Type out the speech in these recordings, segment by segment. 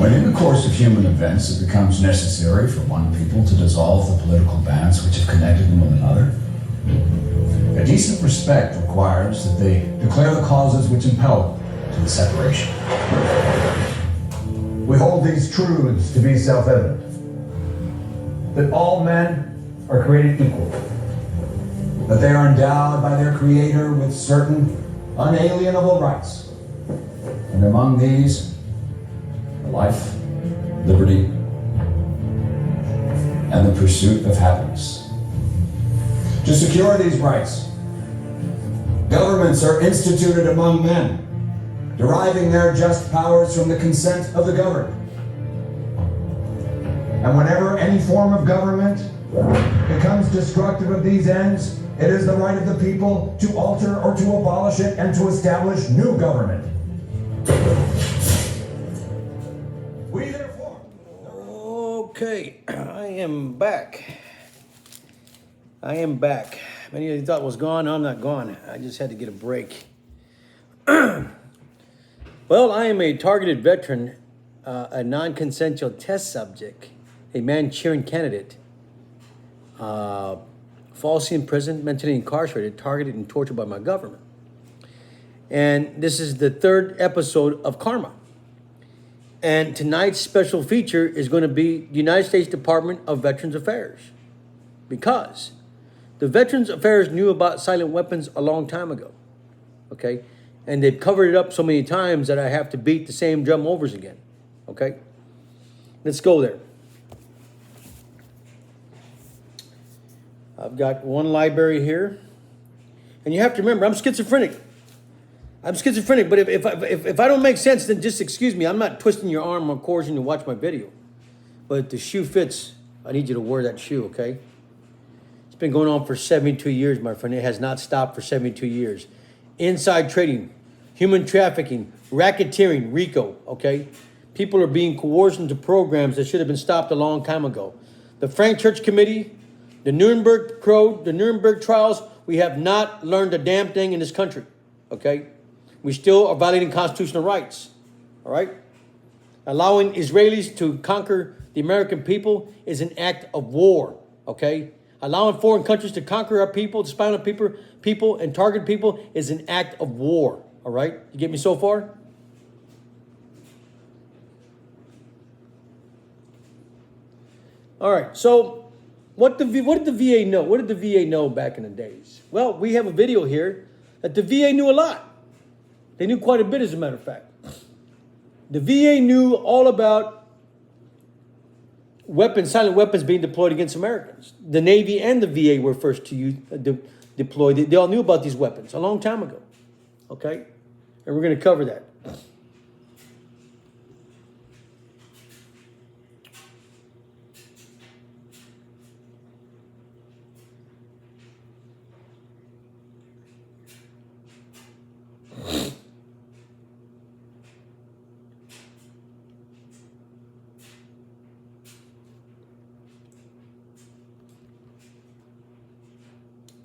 When in the course of human events it becomes necessary for one people to dissolve the political bands which have connected them with another, a decent respect requires that they declare the causes which impel to the separation. We hold these truths to be self-evident, that all men are created equal, That they are endowed by their Creator with certain unalienable rights, and among these are life, liberty, and the pursuit of happiness. To secure these rights, governments are instituted among men, deriving their just powers from the consent of the governed. and whenever any form of government becomes destructive of these ends, it is the right of the people to alter or to abolish it and to establish new government. We therefore... Okay, I am back. Many of you thought I was gone. I'm not gone. I just had to get a break. Well, I am a targeted veteran, a non-consensual test subject, a Manchurian candidate, falsely imprisoned, mentally incarcerated, targeted, and tortured by my government. And this is the third episode of Karma. And tonight's special feature is going to be the United States Department of Veterans Affairs. Because the Veterans Affairs knew about silent weapons a long time ago. Okay? And they've covered it up so many times that I have to beat the same drum over again. Okay? Let's go there. I've got one library here. And you have to remember, I'm schizophrenic. But if I don't make sense, then just excuse me. I'm not twisting your arm or coercing you to watch my video. But if the shoe fits, I need you to wear that shoe, okay? It's been going on for 72 years, my friend. It has not stopped for 72 years. Inside trading, human trafficking, racketeering, RICO, okay? People are being coerced into programs that should have been stopped a long time ago. The Frank Church Committee, the Nuremberg Code, the Nuremberg trials, we have not learned a damn thing in this country, okay? We still are violating constitutional rights, all right? Allowing Israelis to conquer the American people is an act of war, okay? Allowing foreign countries to conquer our people, to spy on our people and target people is an act of war, all right? You get me so far? All right, so what did the VA know? What did the VA know back in the days? Well, we have a video here that the VA knew a lot. They knew quite a bit, as a matter of fact. The VA knew all about silent weapons being deployed against Americans. The Navy and the VA were first to use, deploy. They all knew about these weapons a long time ago. Okay? And we're going to cover that.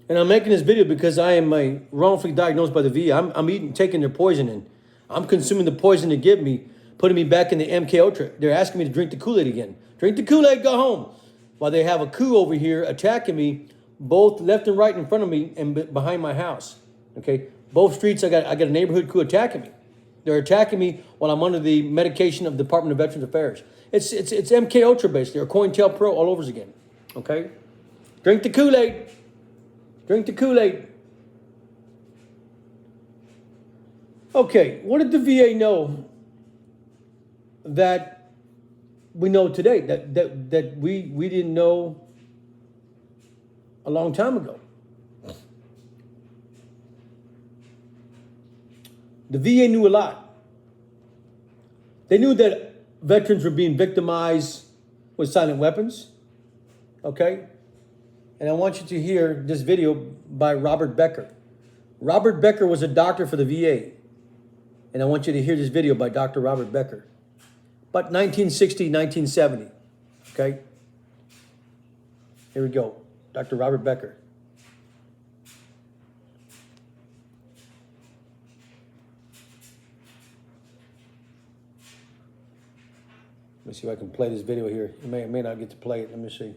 And I'm making this video because I am wrongfully diagnosed by the VA. I'm taking their poison and I'm consuming the poison they give me, putting me back in the MK Ultra. They're asking me to drink the Kool-Aid again. Drink the Kool-Aid, go home. While they have a coup over here attacking me, both left and right in front of me and behind my house. Okay, both streets I got a neighborhood coup attacking me. They're attacking me while I'm under the medication of the Department of Veterans Affairs. It's MK Ultra basically, or COINTELPRO all over again. Okay, drink the Kool-Aid. Drink the Kool-Aid. Okay, what did the VA know that we know today, that we didn't know a long time ago? The VA knew a lot. They knew that veterans were being victimized with silent weapons, okay? And I want you to hear this video by Robert Becker. Robert Becker was a doctor for the VA. And I want you to hear this video by Dr. Robert Becker. About 1960, 1970. Okay? Here we go. Dr. Robert Becker. Let me see if I can play this video here. I may not get to play it. Let me see.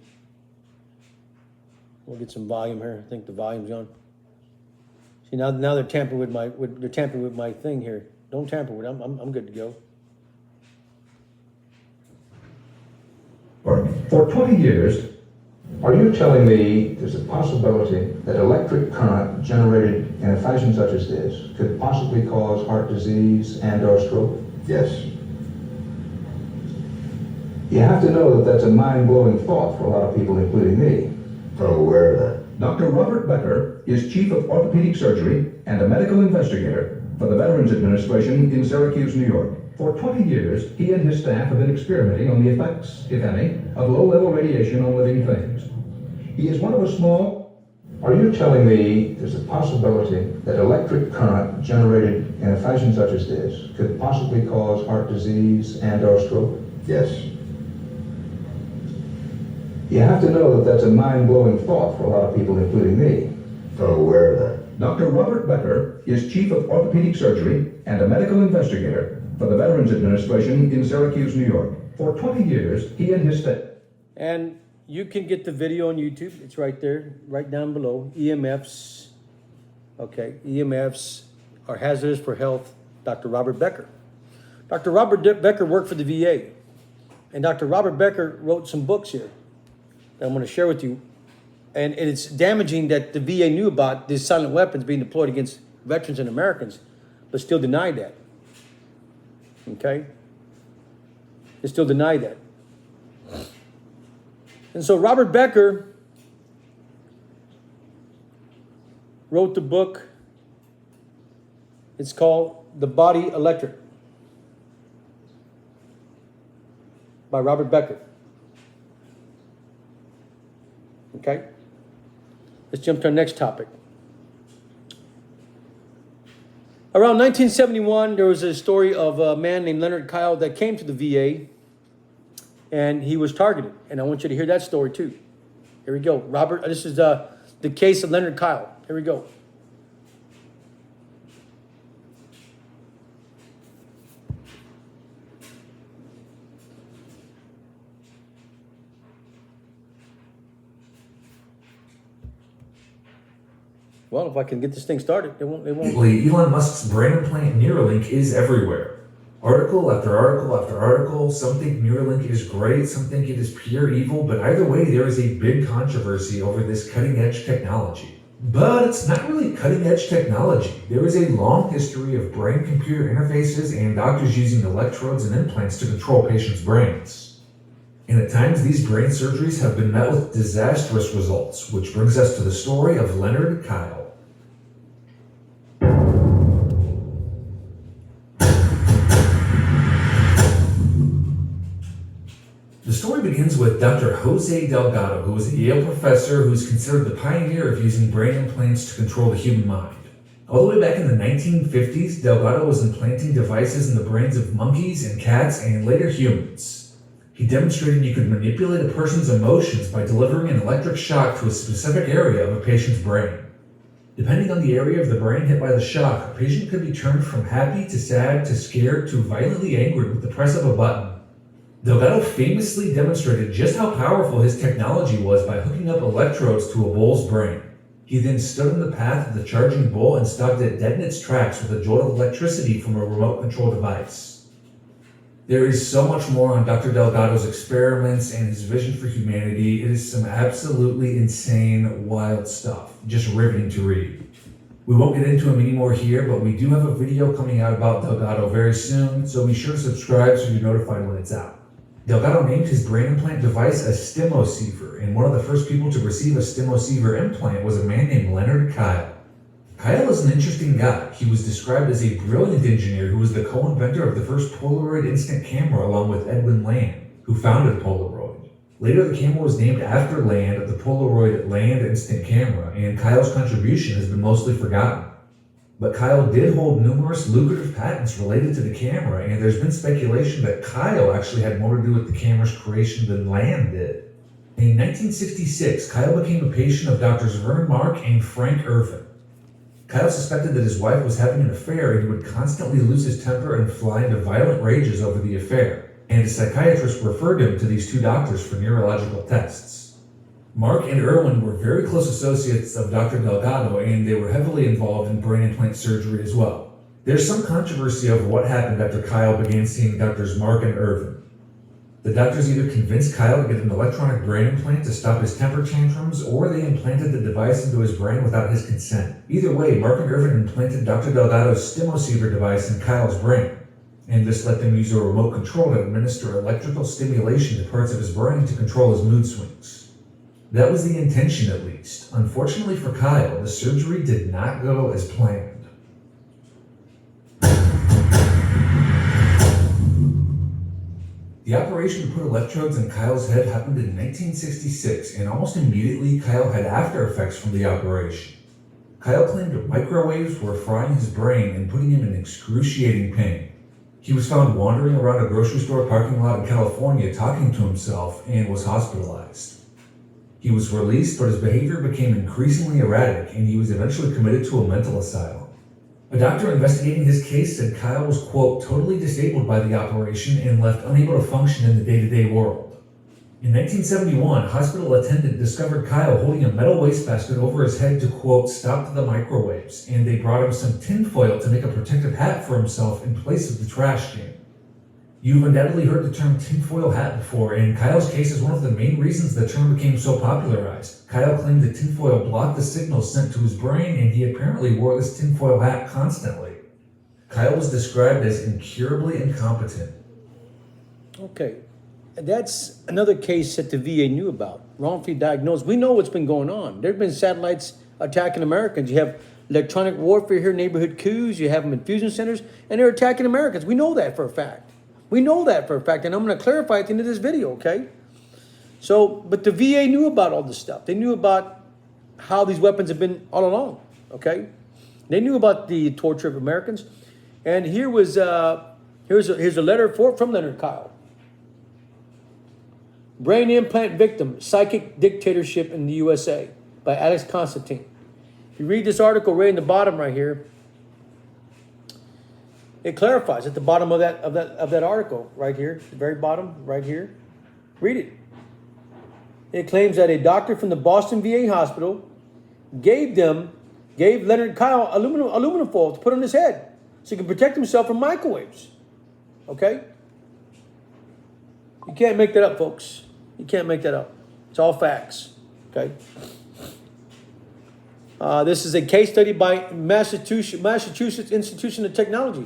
We'll get some volume here. I think the volume's on. See, now they're tampering with my thing here. Don't tamper with it. I'm good to go. For 20 years, are you telling me there's a possibility that electric current generated in a fashion such as this could possibly cause heart disease and/or stroke? Yes. You have to know that that's a mind-blowing thought for a lot of people, including me. I'm aware of that. Dr. Robert Becker is Chief of Orthopedic Surgery and a medical investigator for the Veterans Administration in Syracuse, New York. For 20 years, he and his staff have been experimenting on the effects, if any, of low-level radiation on living things. He is one of a small... Are you telling me there's a possibility that electric current generated in a fashion such as this could possibly cause heart disease and/or stroke? Yes. You have to know that that's a mind-blowing thought for a lot of people, including me. I'm aware of that. Dr. Robert Becker is Chief of Orthopedic Surgery and a medical investigator for the Veterans Administration in Syracuse, New York. For 20 years, he and his staff... And you can get the video on YouTube. It's right there, right down below. EMFs. Okay, EMFs are hazardous for health. Dr. Robert Becker. Dr. Robert Becker worked for the VA. And Dr. Robert Becker wrote some books here that I'm going to share with you. And it's damaging that the VA knew about these silent weapons being deployed against veterans and Americans, but still denied that. Okay? They still denied that. And so Robert Becker wrote the book. It's called The Body Electric by Robert Becker. Okay? Let's jump to our next topic. Around 1971, there was a story of a man named Leonard Kyle that came to the VA, and he was targeted. And I want you to hear that story too. Here we go. Robert, this is the case of Leonard Kyle. Here we go. Well, if I can get this thing started, they won't. Elon Musk's brain implant Neuralink is everywhere. Article after article after article, some think Neuralink is great, some think it is pure evil, but either way, there is a big controversy over this cutting-edge technology. But it's not really cutting-edge technology. There is a long history of brain-computer interfaces and doctors using electrodes and implants to control patients' brains. And at times, these brain surgeries have been met with disastrous results, which brings us to the story of Leonard Kyle. The story begins with Dr. Jose Delgado, who was a Yale professor who is considered the pioneer of using brain implants to control the human mind. All the way back in the 1950s, Delgado was implanting devices in the brains of monkeys and cats and later humans. He demonstrated you could manipulate a person's emotions by delivering an electric shock to a specific area of a patient's brain. Depending on the area of the brain hit by the shock, a patient could be turned from happy to sad to scared to violently angry with the press of a button. Delgado famously demonstrated just how powerful his technology was by hooking up electrodes to a bull's brain. He then stood in the path of the charging bull and stopped it dead in its tracks with a jolt of electricity from a remote control device. There is so much more on Dr. Delgado's experiments and his vision for humanity. It is some absolutely insane, wild stuff. Just riveting to read. We won't get into him anymore here, but we do have a video coming out about Delgado very soon, so be sure to subscribe so you're notified when it's out. Delgado named his brain implant device a STEMOceiver, and one of the first people to receive a STEMOceiver implant was a man named Leonard Kyle. Kyle is an interesting guy. He was described as a brilliant engineer who was the co-inventor of the first Polaroid instant camera along with Edwin Land, who founded Polaroid. Later, the camera was named after Land, the Polaroid Land instant camera, and Kyle's contribution has been mostly forgotten. But Kyle did hold numerous lucrative patents related to the camera, and there's been speculation that Kyle actually had more to do with the camera's creation than Land did. In 1966, Kyle became a patient of Drs. Vern Mark and Frank Irvin. Kyle suspected that his wife was having an affair and he would constantly lose his temper and fly into violent rages over the affair. and a psychiatrist referred him to these two doctors for neurological tests. Mark and Irwin were very close associates of Dr. Delgado, and they were heavily involved in brain implant surgery as well. There's some controversy over what happened after Kyle began seeing Drs. Mark and Irvin. The doctors either convinced Kyle to get an electronic brain implant to stop his temper tantrums, or they implanted the device into his brain without his consent. Either way, Mark and Irvin implanted Dr. Delgado's stimoceiver device in Kyle's brain, and this let them use a remote control to administer electrical stimulation to parts of his brain to control his mood swings. That was the intention, at least. Unfortunately for Kyle, the surgery did not go as planned. The operation to put electrodes in Kyle's head happened in 1966, and almost immediately Kyle had after effects from the operation. Kyle claimed microwaves were frying his brain and putting him in excruciating pain. He was found wandering around a grocery store parking lot in California talking to himself and was hospitalized. He was released, but his behavior became increasingly erratic, and he was eventually committed to a mental asylum. A doctor investigating his case said Kyle was, quote, totally disabled by the operation and left unable to function in the day-to-day world. In 1971, a hospital attendant discovered Kyle holding a metal wastebasket over his head to, quote, stop the microwaves, and they brought him some tinfoil to make a protective hat for himself in place of the trash can. You've undoubtedly heard the term tinfoil hat before, and Kyle's case is one of the main reasons the term became so popularized. Kyle claimed that tinfoil blocked the signals sent to his brain, and he apparently wore this tinfoil hat constantly. Kyle was described as incurably incompetent. Okay, that's another case that the VA knew about, wrongfully diagnosed. We know what's been going on. There have been satellites attacking Americans. You have electronic warfare here, neighborhood coups, you have them in fusion centers, and they're attacking Americans. We know that for a fact. We know that for a fact, and I'm going to clarify at the end of this video, okay? So, but the VA knew about all this stuff. They knew about how these weapons have been all along, okay? They knew about the torture of Americans. And here was, here's a letter from Leonard Kyle. Brain Implant Victim, Psychic Dictatorship in the USA by Alex Constantine. If you read this article right in the bottom right here, it clarifies at the bottom of that article right here, the very bottom right here. Read it. It claims that a doctor from the Boston VA hospital gave Leonard Kyle aluminum foil to put on his head so he can protect himself from microwaves. Okay? You can't make that up, folks. You can't make that up. It's all facts. Okay? This is a case study by Massachusetts Institution of Technology.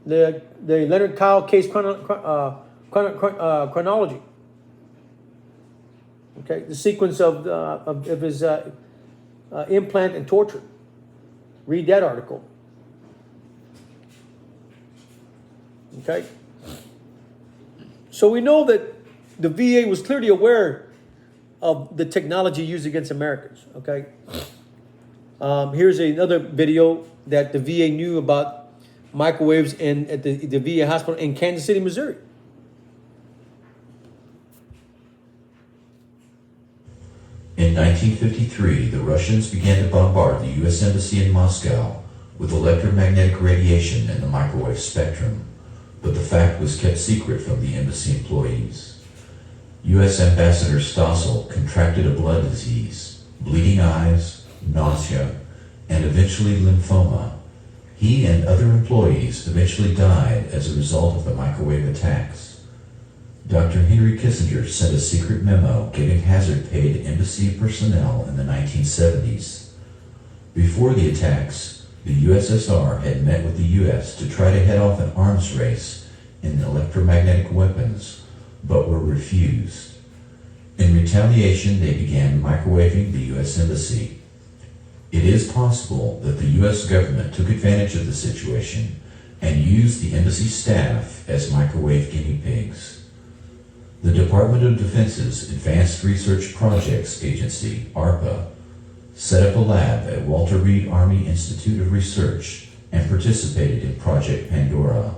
The Leonard Kyle case chronology. Okay, the sequence of his implant and torture. Read that article. Okay. So we know that the VA was clearly aware of the technology used against Americans. Okay. Here's another video that the VA knew about microwaves at the VA hospital in Kansas City, Missouri. In 1953, the Russians began to bombard the U.S. Embassy in Moscow with electromagnetic radiation in the microwave spectrum, but the fact was kept secret from the embassy employees. U.S. Ambassador Stossel contracted a blood disease, bleeding eyes, nausea, and eventually lymphoma. He and other employees eventually died as a result of the microwave attacks. Dr. Henry Kissinger sent a secret memo giving hazard pay to embassy personnel in the 1970s. Before the attacks, the USSR had met with the US to try to head off an arms race in electromagnetic weapons, but were refused. In retaliation, they began microwaving the US Embassy. It is possible that the U.S. government took advantage of the situation and used the embassy staff as microwave guinea pigs. The Department of Defense's Advanced Research Projects Agency, ARPA, set up a lab at Walter Reed Army Institute of Research and participated in Project Pandora.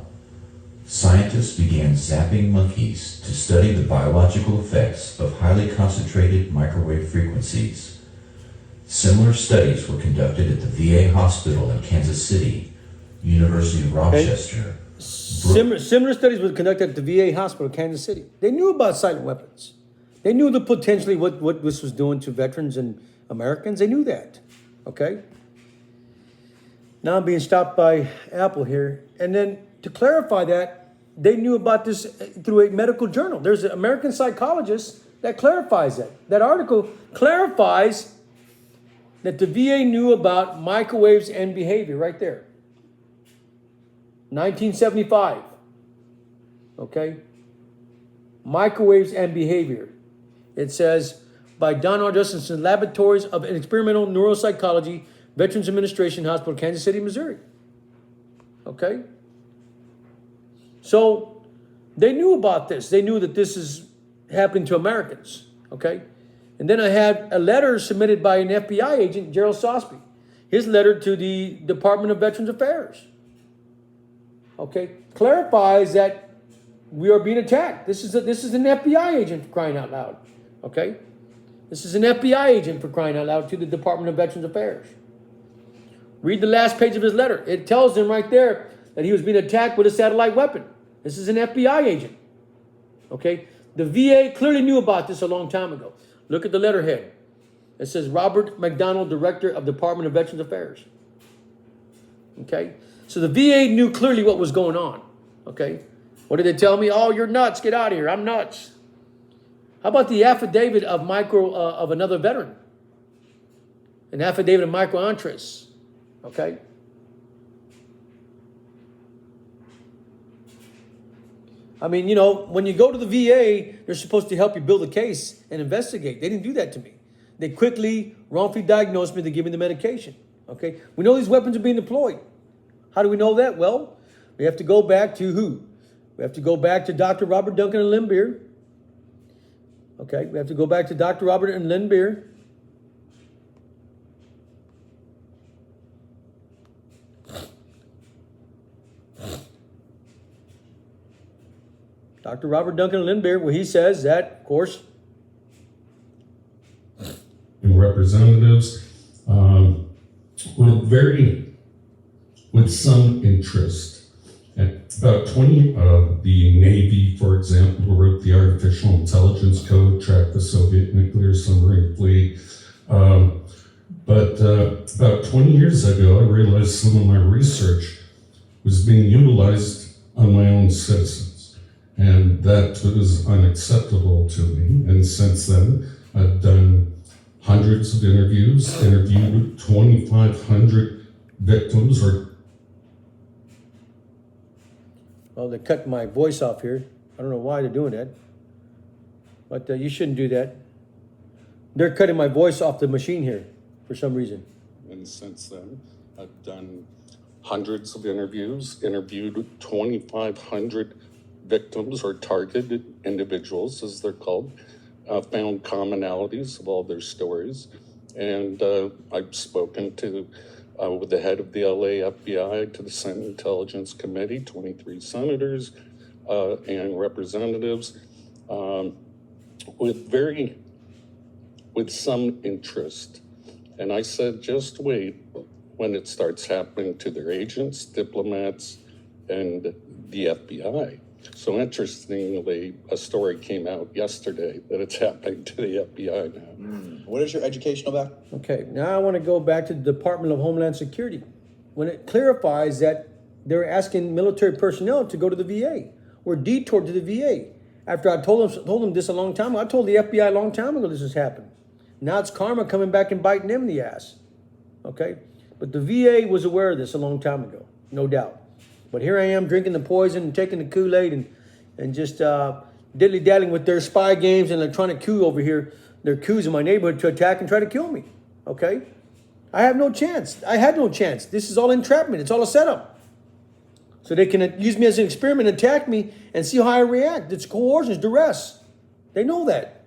Scientists began zapping monkeys to study the biological effects of highly concentrated microwave frequencies. Similar studies were conducted at the VA hospital in Kansas City, University of Rochester, Similar studies were conducted at the VA hospital in Kansas City. They knew about silent weapons. They knew the potentially what this was doing to veterans and Americans. They knew that. Okay. Now I'm being stopped by Apple here. And then to clarify that, they knew about this through a medical journal. There's an American psychologist that clarifies that. That article clarifies that the VA knew about microwaves and behavior right there. 1975. Okay? Microwaves and behavior. It says, by Don R. Justinson, Laboratories of Experimental Neuropsychology, Veterans Administration Hospital, Kansas City, Missouri. Okay? So, they knew about this. They knew that this is happening to Americans. Okay? And then I had a letter submitted by an FBI agent, Gerald Sosby. His letter to the Department of Veterans Affairs. Okay? Clarifies that we are being attacked. This is an FBI agent, for crying out loud. Okay? This is an FBI agent, for crying out loud, to the Department of Veterans Affairs. Read the last page of his letter. It tells them right there that he was being attacked with a satellite weapon. This is an FBI agent. Okay? The VA clearly knew about this a long time ago. Look at the letterhead. It says Robert McDonald, Director of Department of Veterans Affairs. Okay? So the VA knew clearly what was going on. Okay? What did they tell me? Oh, you're nuts. Get out of here. I'm nuts. How about the affidavit of of another veteran? An affidavit of Micro Antris. Okay? I mean, you know, when you go to the VA, they're supposed to help you build a case and investigate. They didn't do that to me. They quickly, wrongfully diagnosed me. They give me the medication. Okay? We know these weapons are being deployed. How do we know that? Well, we have to go back to who? We have to go back to Dr. Robert Duncan and Lynn Beer. Okay, we have to go back to Dr. Robert and Lynn Beer. Dr. Robert Duncan and Lynn Beer, where he says that, of course, and representatives with some interest. At about 20, the Navy, for example, wrote the Artificial Intelligence Code, tracked the Soviet nuclear submarine fleet. But about 20 years ago, I realized some of my research was being utilized on my own citizens. And that was unacceptable to me. And since then, I've done hundreds of interviews, interviewed 2,500 victims or. well, they cut my voice off here. I don't know why they're doing that. But you shouldn't do that. They're cutting my voice off the machine here for some reason. And since then, I've done hundreds of interviews, interviewed 2,500 victims or targeted individuals, as they're called, found commonalities of all their stories. And I've spoken to with the head of the LA FBI, to the Senate Intelligence Committee, 23 senators and representatives, with some interest. And I said, just wait when it starts happening to their agents, diplomats, and the FBI. So interestingly, a story came out yesterday that it's happening to the FBI now. What is your educational background? Okay, now I want to go back to the Department of Homeland Security. When it clarifies that they're asking military personnel to go to the VA or detour to the VA. After I told them this a long time ago, I told the FBI a long time ago this has happened. Now it's karma coming back and biting them in the ass. Okay? But the VA was aware of this a long time ago, no doubt. But here I am drinking the poison and taking the Kool-Aid and just diddly-daddling with their spy games and electronic coup over here, their coups in my neighborhood to attack and try to kill me. Okay? I have no chance. I had no chance. This is all entrapment. It's all a setup. So they can use me as an experiment, attack me, and see how I react. It's coercion, it's duress. They know that.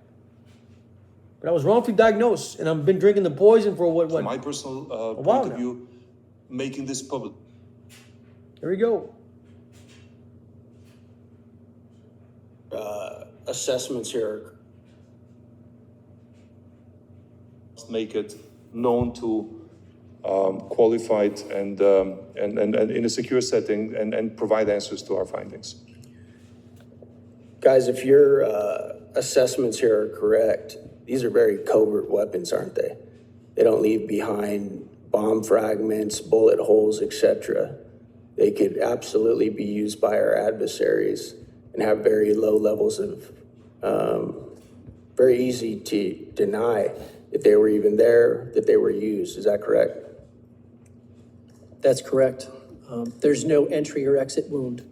But I was wrongfully diagnosed, and I've been drinking the poison for what? From my personal while point of now. view, making this public. Here we go. Assessments here. Make it known to qualified and in a secure setting and provide answers to our findings. Guys, if your assessments here are correct, these are very covert weapons, aren't they? They don't leave behind bomb fragments, bullet holes, etc. They could absolutely be used by our adversaries and have very low levels of, very easy to deny if they were even there, that they were used. Is that correct? That's correct. There's no entry or exit wound.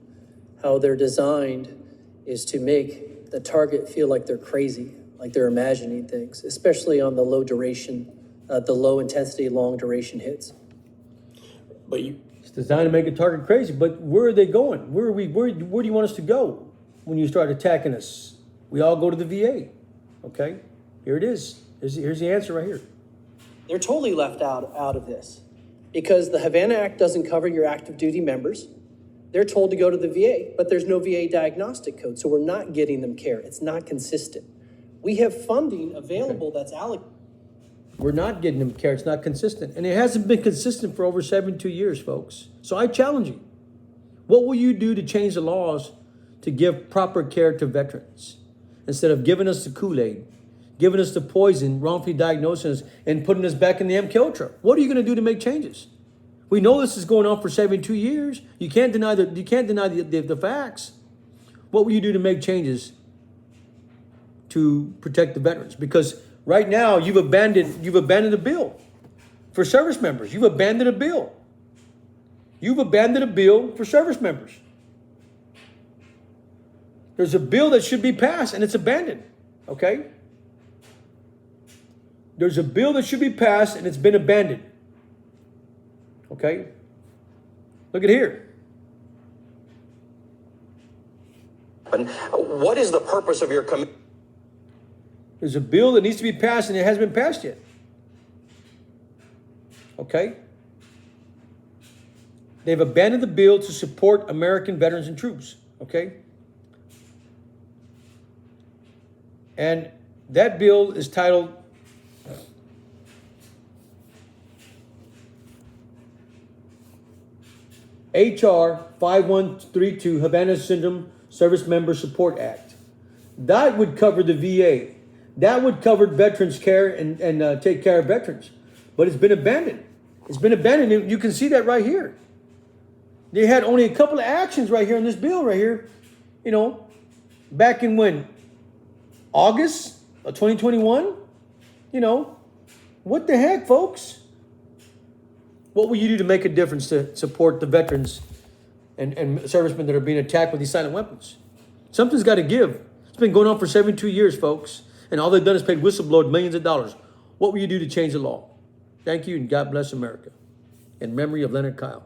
How they're designed is to make the target feel like they're crazy, like they're imagining things, especially on the low duration, the low intensity, long duration hits. But you, It's designed to make a target crazy, but where are they going? Where do you want us to go when you start attacking us? We all go to the VA, okay? Here it is. Here's the answer right here. They're totally left out of this because the Havana Act doesn't cover your active duty members. They're told to go to the VA, but there's no VA diagnostic code, so we're not getting them care. It's not consistent. We have funding available that's allocated. We're not getting them care. It's not consistent. And it hasn't been consistent for over 72 years, folks. So I challenge you. What will you do to change the laws to give proper care to veterans instead of giving us the Kool-Aid, giving us the poison, wrongfully diagnosing us, and putting us back in the MK Ultra? What are you going to do to make changes? We know this is going on for 72 years. You can't deny the facts. What will you do to make changes to protect the veterans? Because right now you've abandoned a bill for service members. You've abandoned a bill. You've abandoned a bill for service members. There's a bill that should be passed and it's abandoned. Okay? There's a bill that should be passed and it's been abandoned. Okay? Look at here. What is the purpose of your committee? There's a bill that needs to be passed and it hasn't been passed yet. Okay? They've abandoned the bill to support American veterans and troops. Okay? And that bill is titled HR 5132 Havana Syndrome Service Member Support Act. That would cover the VA. That would cover veterans care and take care of veterans. But it's been abandoned. It's been abandoned. You can see that right here. They had only a couple of actions right here in this bill right here. You know, back in when? August of 2021? You know, what the heck, folks? What will you do to make a difference to support the veterans and servicemen that are being attacked with these silent weapons? Something's got to give. It's been going on for 72 years, folks. And all they've done is paid whistleblowers millions of dollars. What will you do to change the law? Thank you, and God bless America. In memory of Leonard Kyle.